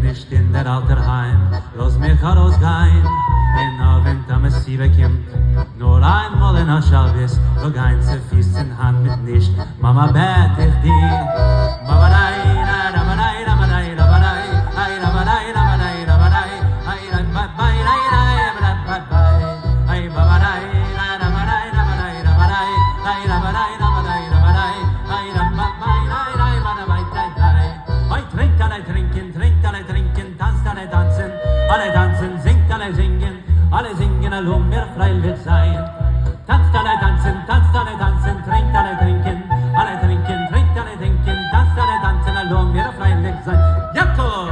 nicht in der Alterheim, los mich herausgehen, in der Winter massive kommt, nur einmal in der Schabes, wo ganze Fies in Hand mit nicht, Mama bett ich dir, Mama nein, alle tanzen, singt alle singen, alle singen, allum wir freilich sein. Tanzt alle tanzen, trinkt alle trinken, alle trinken, trinkt alle trinken, tanzt alle tanzen, allum wir freilich sein. Jakob!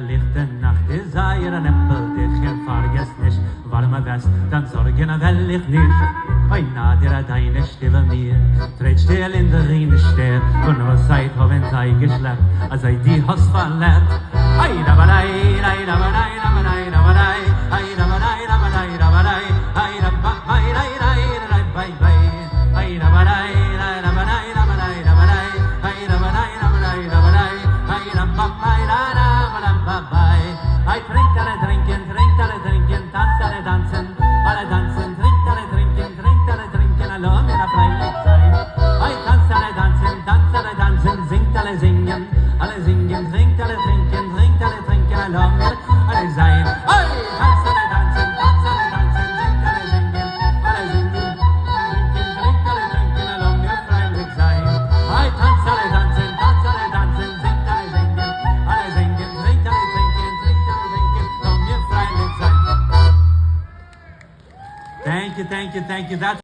Lichte Nacht, die Seire Neppel, dich vergiss nicht, warme West, dann sorgen will ich nicht. Oi, na dir deine Stille mir, tritt still in der Rine stehen, von was Zeit haben sei geschleppt, als sei die hast verlernt. Ei, da ba dai, dai, da ba dai, da ba dai, da ba dai, ei, da ba dai, da ba dai, da ba dai, ei, da ba dai, dai, dai, dai, bye, bye, ei, da ba dai, da ba dai, da ba dai, da ba dai, ei, da ba dai, da ba dai, da ba dai, ei, da ba dai, da I drink alle trinken, tanzt alle tanzen, trinkt alle trinken, allein in der Freiheit sein. I tanzt alle tanzen, singt alle singen, trinkt alle trinken, allein wir alle sein. I tanzt alle tanzen, singt alle singen, trinkt alle trinken, allein wir freilich sein. I tanzt alle tanzen, singt alle singen, trinkt alle trinken, Thank you. That's